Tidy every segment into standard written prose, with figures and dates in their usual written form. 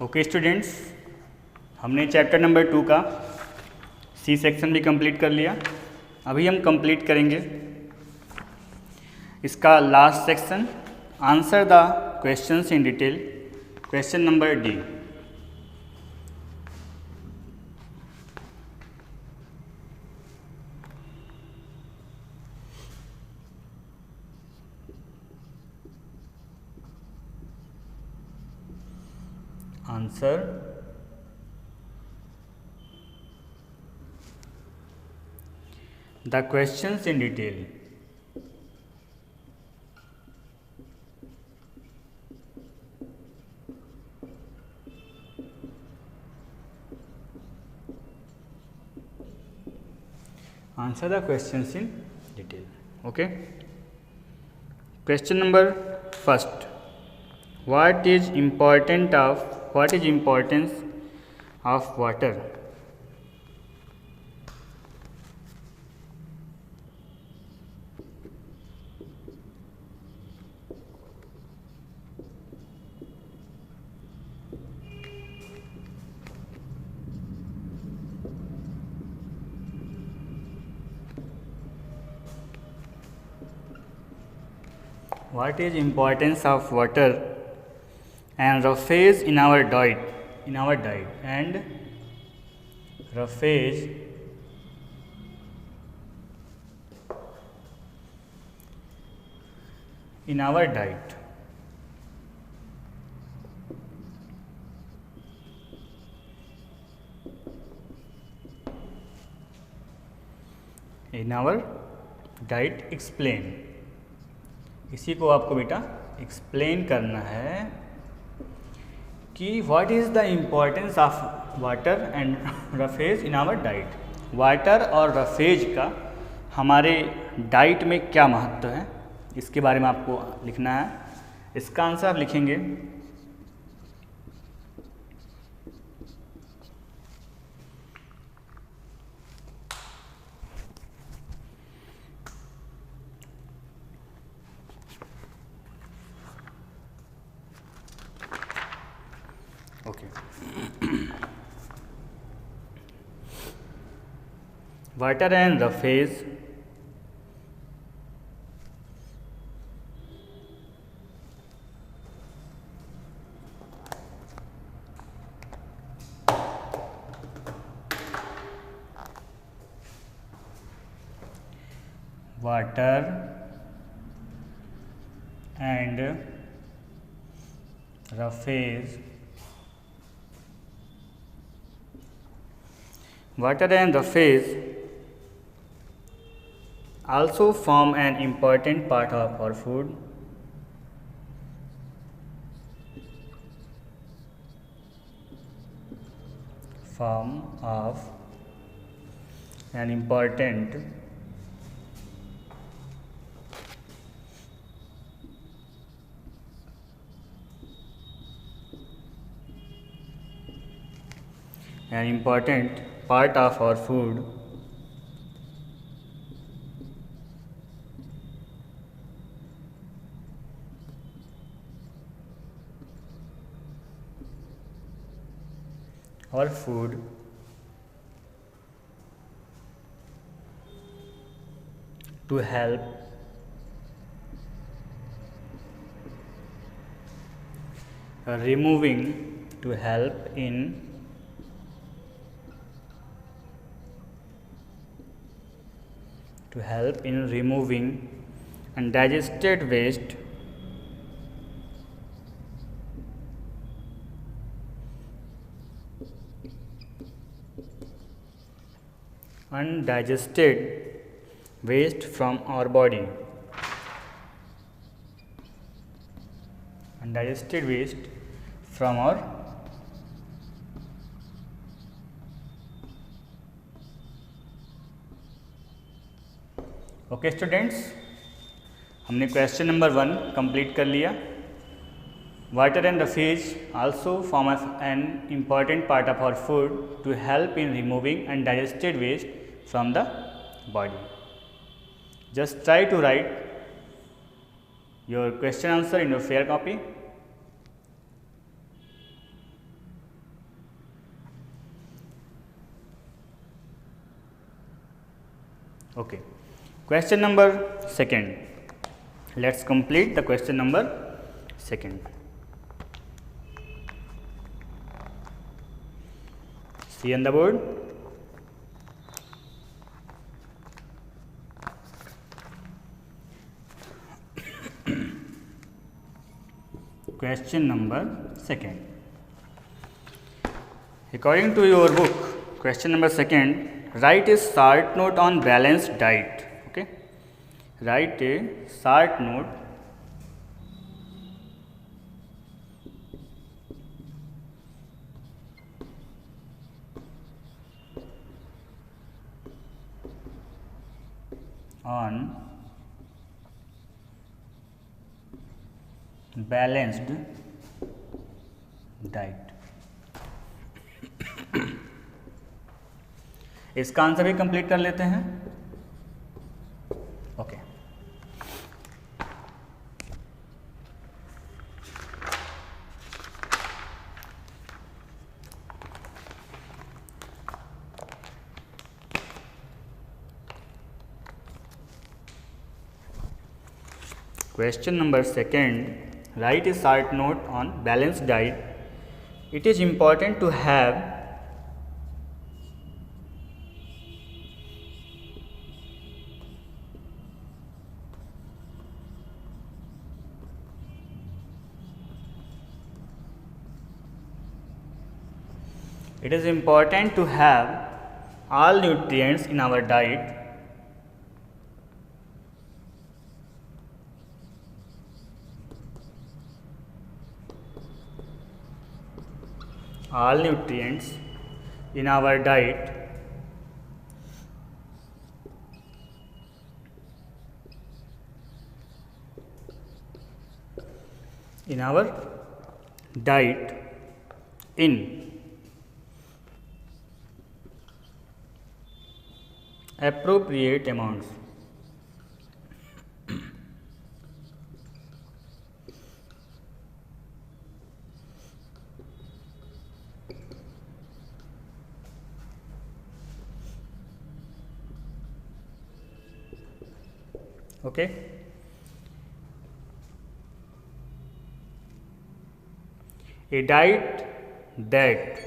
Okay students, हमने chapter number 2 का C section भी कंप्लीट कर लिया। अभी हम कंप्लीट करेंगे इसका last section, answer the questions in detail. Question number D. Answer the questions in detail। Answer the questions in detail। Okay, question number first, what is importance of water? What is importance of water and roughage in our diet? And roughage in our diet। In our diet explain। इसी को आपको बेटा explain करना है कि what is the importance of water and roughage in our diet. Water और roughage का हमारे डाइट में क्या महत्व है, इसके बारे में आपको लिखना है। इसका आंसर आप लिखेंगे water and roughage water and roughage also form an important part of our food। Form of an important part of our food to help in removing undigested waste from our body। Undigested waste from our okay students, हमने question number 1 complete कर लिया। Water and roughage also form an important part of our food to help in removing undigested waste from the body। Just try to write your question answer in your fair copy। Okay. Question number second. Let's complete the question number second. See on the board. Question number second. According to your book, question number second, write a short note on balanced diet. Okay, write a short note on balanced diet. इसका answer भी complete कर लेते हैं. Okay. Question number second, write a short note on balanced diet. It is important to have all nutrients in our diet. All nutrients in our diet in appropriate amounts. Okay. A diet that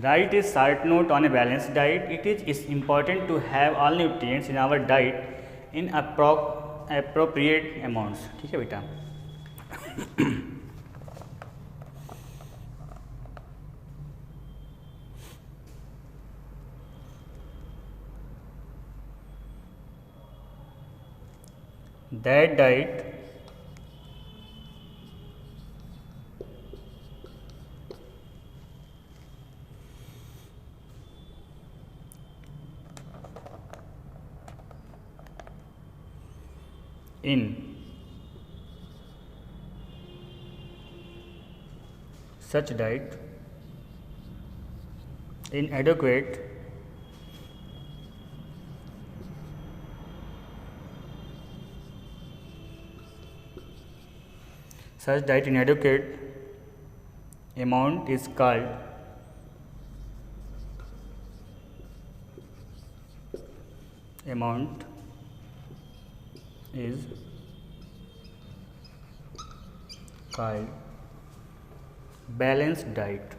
write a short note on a balanced diet. It is important to have all nutrients in our diet in appropriate amounts. ठीक है बेटा. That diet in such diet inadequate amount is called balanced diet.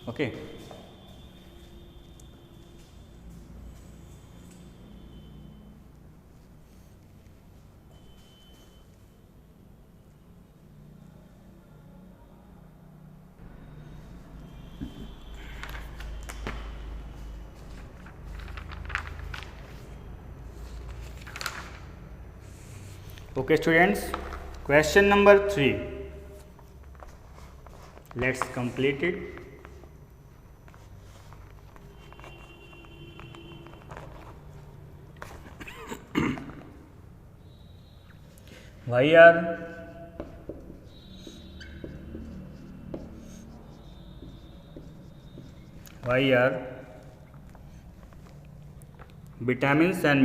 Okay. Okay students, question number 3. Let's complete it. Why are vitamins and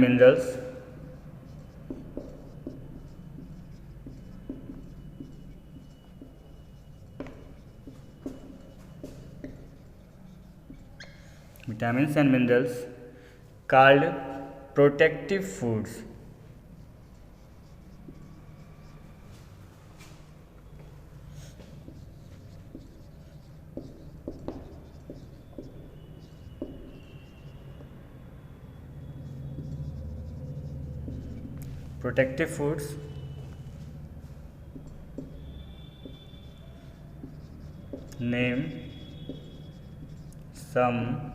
minerals called protective foods? Protective foods. Name some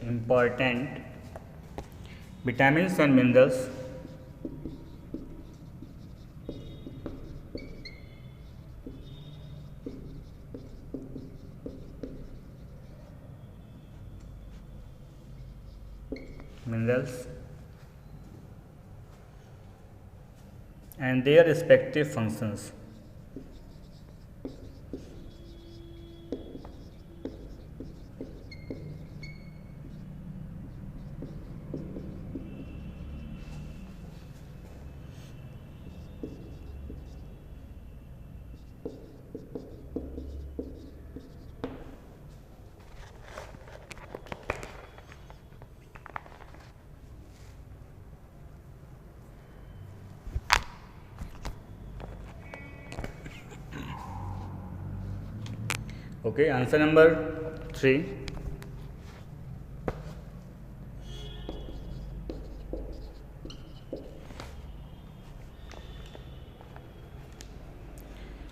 important vitamins and minerals and their respective functions. Okay, answer number 3.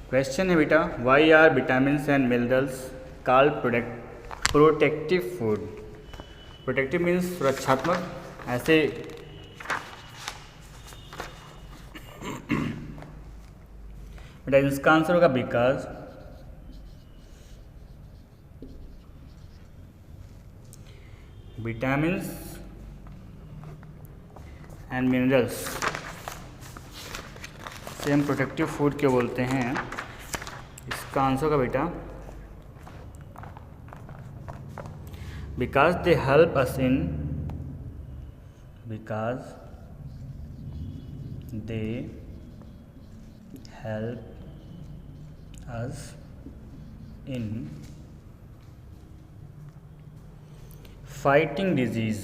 Question है बेटा, why are vitamins and minerals called protective food? Protective means सुरक्षात्मक. ऐसे बेटा इसका answer होगा because vitamins and minerals से हम protective food क्यों बोलते हैं? इसका आंसर होगा बेटा because they help us in fighting disease.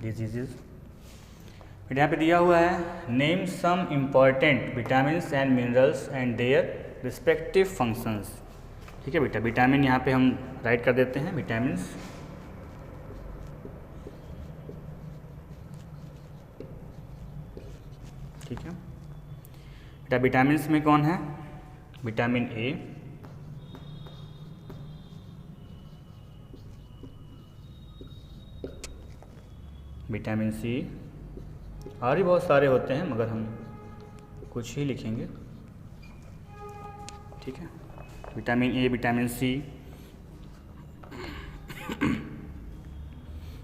Diseases. फिर यहाँ पे दिया हुआ है name some important vitamins and minerals and their respective functions. ठीक है बेटा, विटामिन यहाँ पे हम राइट कर देते हैं विटामिन्स. ठीक है बेटा, विटामिन्स में कौन है? विटामिन ए, विटामिन सी, और भी बहुत सारे होते हैं मगर हम कुछ ही लिखेंगे. ठीक है, विटामिन ए, विटामिन सी.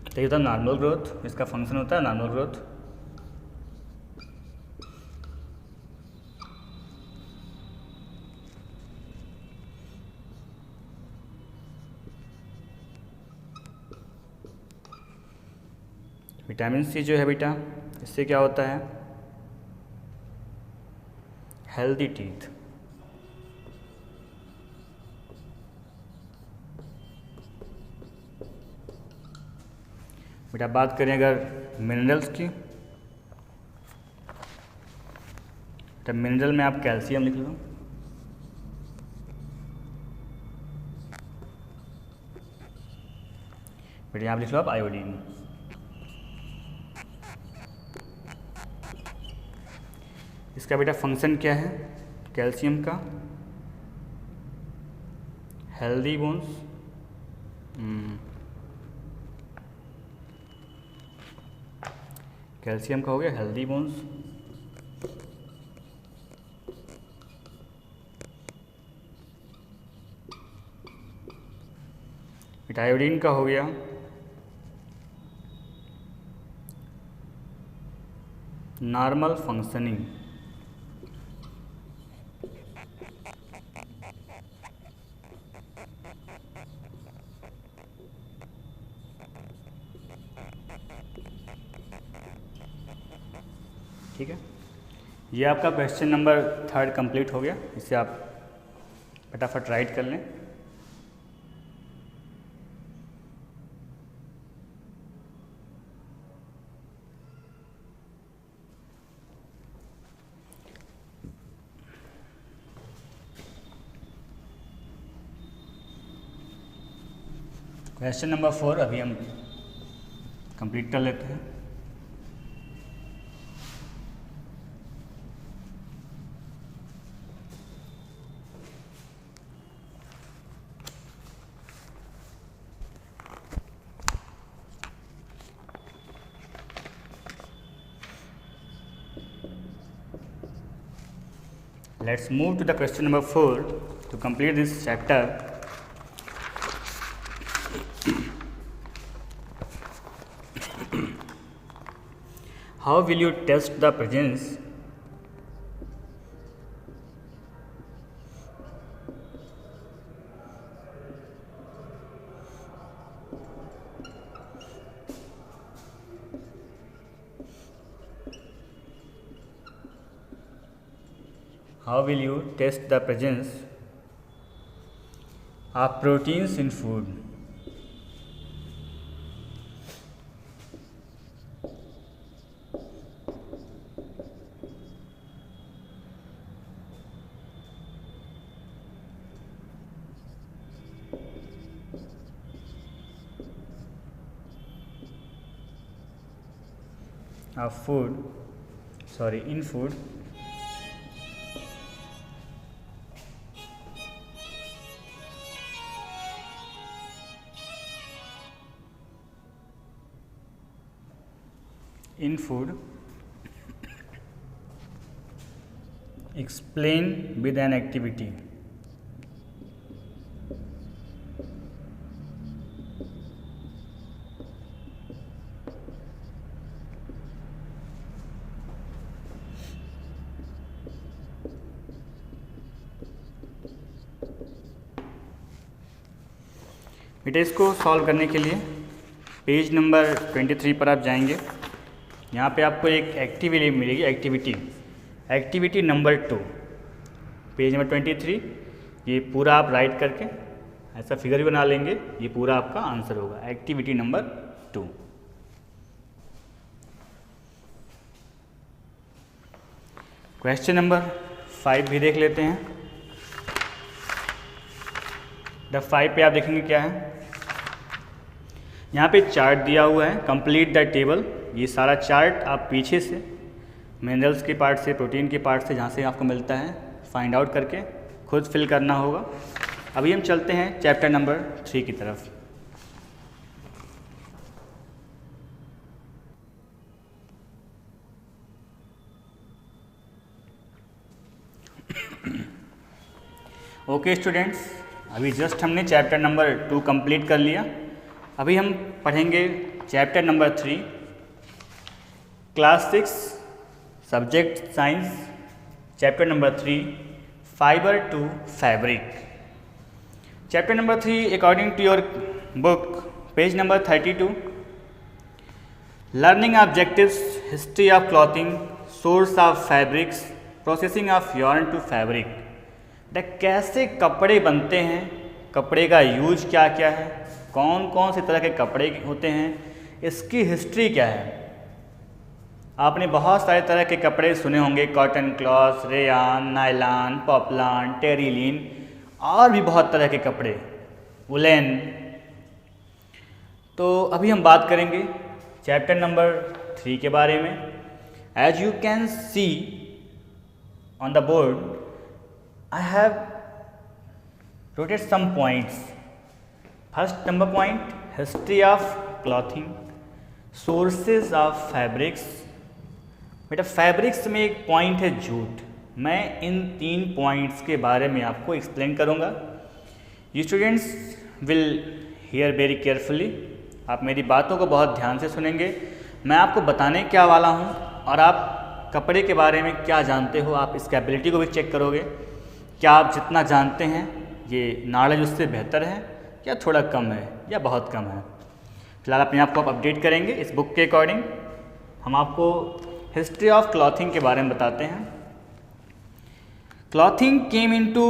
तो ये होता है नॉर्मल ग्रोथ, इसका फंक्शन होता है नॉर्मल ग्रोथ. विटामिन सी जो है बेटा, इससे क्या होता है? Healthy teeth. बेटा बात करें अगर मिनरल्स की, तो मिनरल में आप कैल्शियम लिख लो. बेटा यहाँ लिख लो आप आयोडीन. इसका बेटा फंक्शन क्या है कैल्शियम का, हेल्दी बोन्स, कैल्शियम का हो गया हेल्दी बोन्स, आयोडीन का हो गया नॉर्मल फंक्शनिंग, ठीक है। ये आपका क्वेश्चन नंबर 3 कंप्लीट हो गया। इसे आप फटाफट राइट कर लें। क्वेश्चन नंबर 4 अभी हम कंप्लीट कर लेते हैं। Let's move to the question number 4 to complete this chapter. How will you test the presence of proteins in food? In food. In food, explain with an activity. बेटा इसको solve करने के लिए पेज नंबर 23 पर आप जाएंगे। यहाँ पे आपको एक एक्टिविटी मिलेगी, एक्टिविटी नंबर 2, पेज नंबर 23। ये पूरा आप राइट करके ऐसा फिगर भी बना लेंगे, ये पूरा आपका आंसर होगा, एक्टिविटी नंबर 2। क्वेश्चन नंबर 5 भी देख लेते हैं। द 5 पे आप देखेंगे क्या है, यहाँ पे चार्ट दिया हुआ है, कंप्लीट द टेबल। ये सारा चार्ट आप पीछे से मिनरल्स के पार्ट से, प्रोटीन के पार्ट से, जहाँ से आपको मिलता है, फाइंड आउट करके खुद फिल करना होगा। अभी हम चलते हैं चैप्टर नंबर 3 की तरफ। ओके स्टूडेंट्स, अभी जस्ट हमने चैप्टर नंबर 2 कंप्लीट कर लिया। अभी हम पढ़ेंगे chapter number 3, class 6, subject science, chapter number 3, fibre to fabric. Chapter number 3 according to your book, page number 32, learning objectives, history of clothing, source of fabrics, processing of yarn to fabric. कैसे कपड़े बनते हैं, कपड़े का use क्या क्या है, कौन कौन से तरह के कपड़े होते हैं, इसकी हिस्ट्री क्या है। आपने बहुत सारे तरह के कपड़े सुने होंगे, cotton cloth, rayon, nylon, poplin, terylene, और भी बहुत तरह के कपड़े, वुलन। तो अभी हम बात करेंगे चैप्टर नंबर 3 के बारे में। As you can see on the board I have wrote some points. First number point, history of clothing, sources of fabrics. बेटा फैब्रिक्स में एक पॉइंट है जूट. मैं इन 3 पॉइंट्स के बारे में आपको एक्सप्लेन करूंगा. You students will hear very carefully. आप मेरी बातों को बहुत ध्यान से सुनेंगे. मैं आपको बताने क्या वाला हूं और आप कपड़े के बारे में क्या जानते हो, आप इसकी एबिलिटी को भी चेक करोगे. क्या आप जितना जानते हैं ये नॉलेज उससे बेहतर है या थोड़ा कम है या बहुत कम है. फिलहाल अपने आप को आप अपडेट करेंगे इस बुक के अकॉर्डिंग. हम आपको हिस्ट्री ऑफ क्लॉथिंग के बारे में बताते हैं. Clothing came into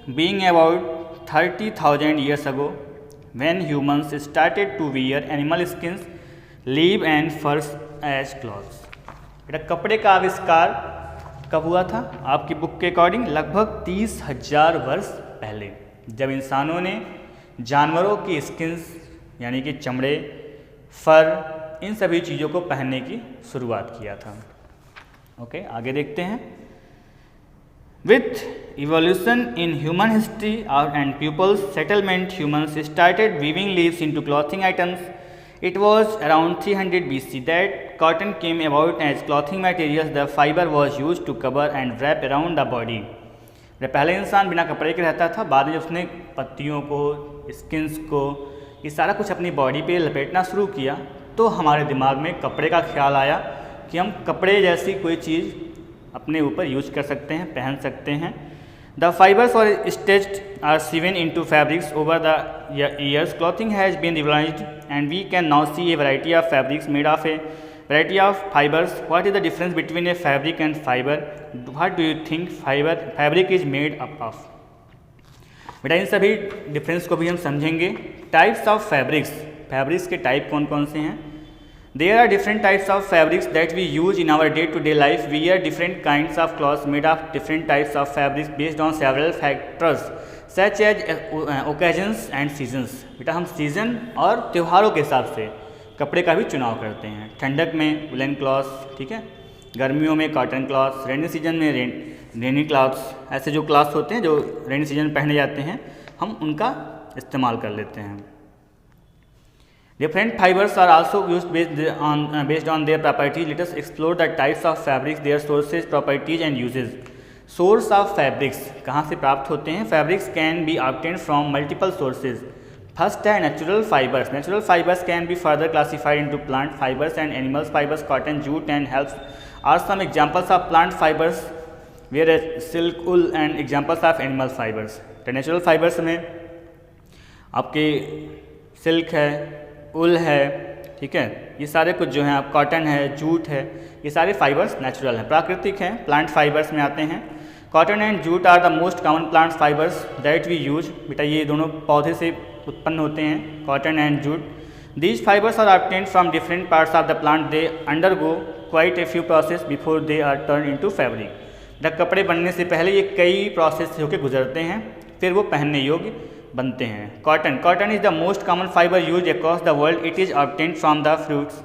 being about 30,000 years ago when humans started to wear animal skins, leaves and furs as clothes. बेटा कपड़े का आविष्कार कब हुआ था आपकी बुक के अकॉर्डिंग? लगभग 30,000 वर्ष पहले, जब इंसानों ने जानवरों की स्किन्स यानी कि चमड़े, फर, इन सभी चीज़ों को पहनने की शुरुआत किया था. ओके, आगे देखते हैं. With evolution in human history and people's settlement, humans started weaving leaves into clothing items. It was around 300 BC that cotton came about as clothing materials. The fiber was used to cover and wrap around the body. पहले इंसान बिना कपड़े के रहता था. बाद में जब उसने पत्तियों को, स्किन्स को, ये सारा कुछ अपनी बॉडी पे लपेटना शुरू किया तो हमारे दिमाग में कपड़े का ख्याल आया कि हम कपड़े जैसी कोई चीज़ अपने ऊपर यूज कर सकते हैं, पहन सकते हैं. The fibers are stitched or sewn into fabrics over the years. Clothing has been revolutionized and we can now see a variety of fabrics made of a variety of fibers. What is the difference between a fabric and fiber? What do you think fabric is made up of? बेटा इन सभी difference को भी हम समझेंगे. Types of fabrics, fabrics के type कौन कौन से हैं? There are different types of fabrics that we use in our day-to-day life. We wear different kinds of clothes made of different types of fabrics based on several factors such as occasions and seasons. बेटा हम season और त्योहारों के हिसाब से कपड़े का भी चुनाव करते हैं. ठंडक में वुलन क्लॉथ्स, ठीक है, गर्मियों में कॉटन क्लॉथ्स, रेनी सीजन में रेनी क्लॉथ्स. ऐसे जो क्लॉथ्स होते हैं जो रेनी सीजन में पहने जाते हैं हम उनका इस्तेमाल कर लेते हैं. Different fibers are also used based on their properties. Let us explore the types of fabrics, their sources, properties and uses. Source of fabrics कहाँ से प्राप्त होते हैं? Fabrics can be obtained from multiple sources. First है natural fibers. Natural fibers can be further classified into plant fibers and animal fibers. Cotton, jute and helps are some examples of plant fibers, whereas silk, wool and examples of animal fibers. तो natural fibers में आपके silk है, उल है, ठीक है, ये सारे कुछ जो हैं, आप कॉटन है, जूट है, ये सारे फाइबर्स नेचुरल हैं, प्राकृतिक हैं. प्लांट फाइबर्स में आते हैं. Cotton and jute are the most common plant fibres that we use. बेटा ये दोनों पौधे से उत्पन्न होते हैं, cotton and jute. These fibres are obtained from different parts of the plant. They undergo quite a few process before they are turn into fabric. The कपड़े बनने से पहले ये कई प्रोसेस से होकर गुजरते हैं, फिर वो पहनने योग्य बनते हैं. Cotton is the most common fibre use across the world. It is obtained from the fruits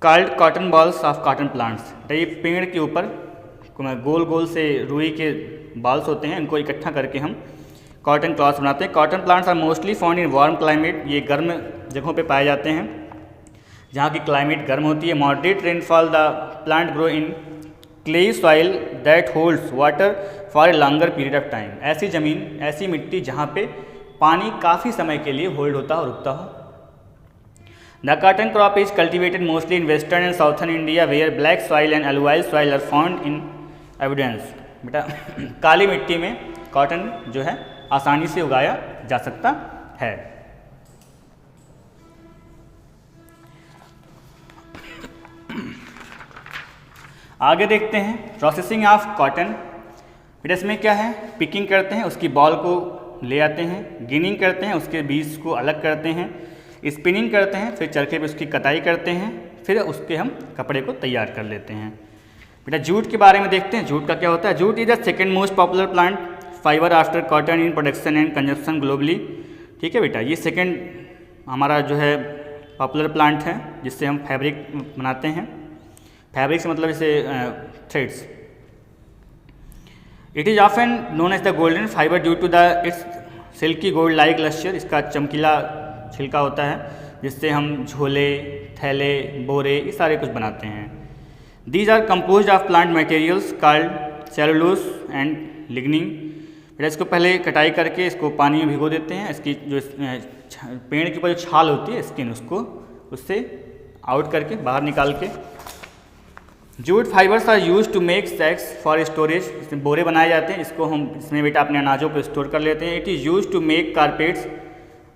called cotton balls of cotton plants. ये पेड़ के ऊपर गोल गोल से रुई के बॉल्स होते हैं, इनको इकट्ठा करके हम कॉटन क्लॉथ्स बनाते हैं. Cotton plants are mostly found in warm climate. ये गर्म जगहों पे पाए जाते हैं जहाँ की क्लाइमेट गर्म होती है. Moderate rainfall. The plant grow in clayey soil that holds water for a longer period of time. ऐसी ज़मीन, ऐसी मिट्टी जहाँ पे पानी काफ़ी समय के लिए होल्ड होता हो, रुकता हो. The cotton crop is cultivated mostly in western and southern India where black soil and alluvial soil are found in evidence. बेटा काली मिट्टी में कॉटन जो है आसानी से उगाया जा सकता है. आगे देखते हैं प्रोसेसिंग ऑफ कॉटन. फिर इसमें क्या है? पिकिंग करते हैं, उसकी बॉल को ले आते हैं, गिनिंग करते हैं, उसके बीज को अलग करते हैं, स्पिनिंग करते हैं, फिर चरखे पे उसकी कटाई करते हैं, फिर उसके हम कपड़े को तैयार कर लेते हैं. बेटा जूट के बारे में देखते हैं. जूट का क्या होता है? Jute is the second most popular plant fibre after cotton in production and consumption globally. ठीक है बेटा, ये सेकेंड हमारा जो है पॉपुलर प्लांट है जिससे हम फैब्रिक बनाते हैं. फैब्रिक से मतलब जैसे threads, it is often known as the golden fibre due to the its silky gold like lustre, इसका चमकीला छिलका होता है जिससे हम झोले, थैले, बोरे ये सारे कुछ बनाते हैं। These are compose of plant materials called cellulose and lignin. फिर इसको पहले कटाई करके इसको पानी में भिगो देते हैं, इसकी जो पेड़ के ऊपर जो छाल होती है स्किन उसको उससे आउट करके बाहर निकाल के। Jute fibres are use to make sacks for storage, इसमें बोरे बनाए जाते हैं, इसको हम इसमें बेटा अपने अनाजों को स्टोर कर लेते हैं। It is use to make carpets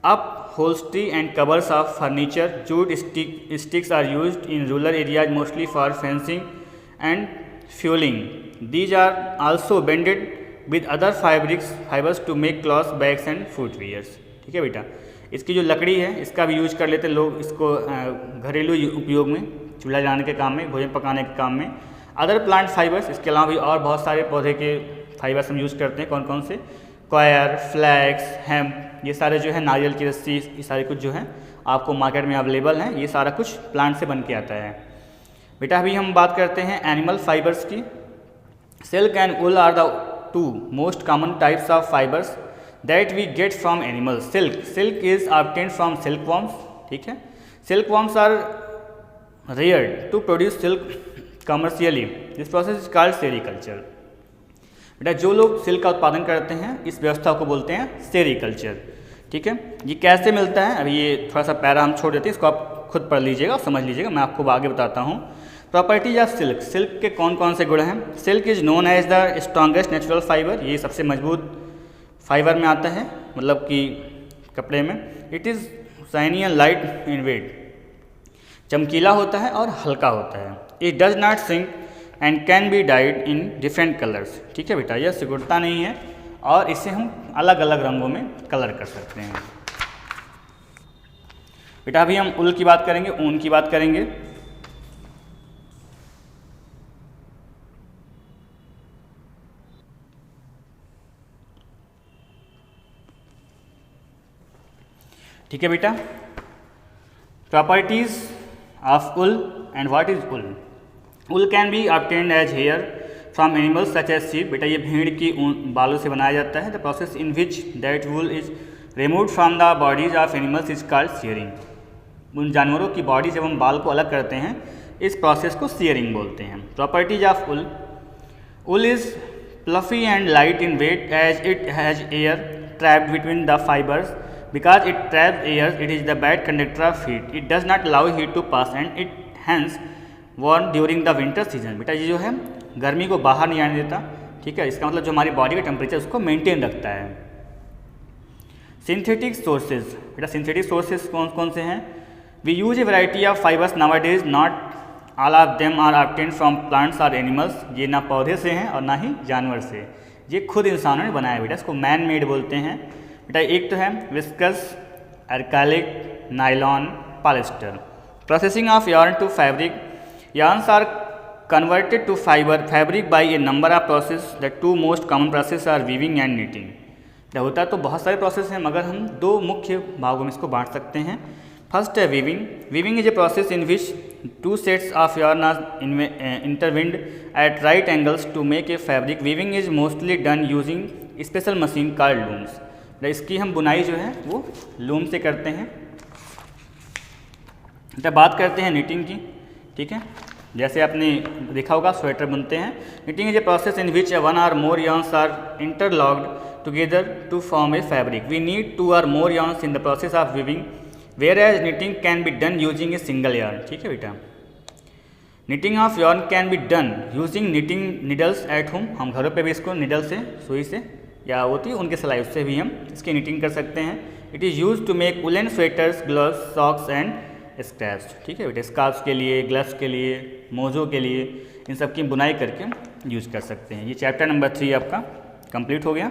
upholstery and covers of furniture. Jute sticks are use in rural areas mostly for fencing and fueling. These are also bended with other fibres to make cloths, bags and footwears. ठीक है बेटा, इसकी जो लकड़ी है इसका भी use कर लेते हैं लोग, इसको घरेलू उपयोग में, चूल्हा जलाने के काम में, भोजन पकाने के काम में। अदर प्लांट फाइबर्स, इसके अलावा भी और बहुत सारे पौधे के फाइबर्स हम यूज़ करते हैं। कौन कौन से? कॉयर, फ्लैक्स, हेम्प, ये सारे जो है नारियल की रस्सी, ये सारे कुछ जो है आपको मार्केट में अवेलेबल हैं, ये सारा कुछ प्लांट से बन के आता है। बेटा अभी हम बात करते हैं एनिमल फाइबर्स की। Silk and wool are the two most common types of fibres that we get from animals. Silk is obtained from silkworms. ठीक है, silkworms are rare to produce silk commercially, this process is called sericulture. बेटा जो लोग silk का उत्पादन करते हैं इस व्यवस्था को बोलते हैं सेरीकल्चर। ठीक है, ये कैसे मिलता है, अभी ये थोड़ा सा पैरा हम छोड़ देते हैं, इसको आप खुद पढ़ लीजिएगा और समझ लीजिएगा, मैं आपको आगे बताता हूँ। प्रॉपर्टीज ऑफ सिल्क, सिल्क के कौन कौन से गुण हैं? Silk is known as the strongest natural fibre, ये सबसे मजबूत फाइबर में आता है, मतलब कि कपड़े में। It is shiny and light in weight, चमकीला होता है और हल्का होता है। It does not sink and can be dyed in different colours. ठीक है बेटा, यह सिकुड़ता नहीं है और इसे हम अलग अलग रंगों में कलर कर सकते हैं। बेटा अभी हम उल की बात करेंगे, ऊन की बात करेंगे। ठीक है बेटा, properties of wool and what is wool. Wool can be obtained as hair from animals such as sheep. बेटा ये भेड़ की बालों से बनाया जाता है। The process in which that wool is removed from the bodies of animals is called shearing. उन जानवरों की बॉडी से हम बाल को अलग करते हैं, इस प्रोसेस को सीयरिंग बोलते हैं। Properties of wool, wool is fluffy and light in weight as it has air trapped between the fibres. Because it traps air, it is the bad conductor of heat. It does not allow heat to pass and it hence worn during the winter season. बेटा ये जो है गर्मी को बाहर नहीं आने देता। ठीक है, इसका मतलब जो हमारी बॉडी का टेम्परेचर उसको मेंटेन रखता है। सिंथेटिक सोर्सेज, बेटा सिंथेटिक सोर्सेज कौन कौन से हैं? We use a variety of fibres nowadays, not all of them are obtained from plants और एनिमल्स। ये ना पौधे से हैं और ना ही जानवर से, ये खुद इंसानों ने बनाया बेटा, इसको मैन मेड बोलते हैं। बेटा एक तो है viscose, acrylic, nylon, polyester. Processing of yarn to fabric, yarns are converted to fabric by a number of process. The two most common process are weaving and knitting. होता तो बहुत सारे प्रोसेस हैं मगर हम दो मुख्य भागों में इसको बांट सकते हैं। फर्स्ट है weaving. Weaving is a process in which two sets of yarn are interwined at right angles to make a fabric. Weaving is mostly done using special machine called looms. इसकी हम बुनाई जो है वो लूम से करते हैं। तो बात करते हैं निटिंग की। ठीक है, जैसे आपने देखा होगा स्वेटर बुनते हैं। Knitting is a process in which one or more yarns are interlocked together to form a fabric. We need two or more yarns in the process of weaving, whereas knitting can be done using a single yarn। ठीक है बेटा, knitting of yarn can be done using knitting needles at home. हम घरों पे भी इसको needle से, सुई से या होती है उनके सिलाई, उससे भी हम इसकी निटिंग कर सकते हैं। It is use to make woollen sweaters, gloves, socks and scraps. ठीक है बेटा, स्कार्फ्स के लिए, ग्लव्स के लिए, मोजों के लिए, इन सब की बुनाई करके यूज कर सकते हैं। ये चैप्टर नंबर 3 आपका कंप्लीट हो गया।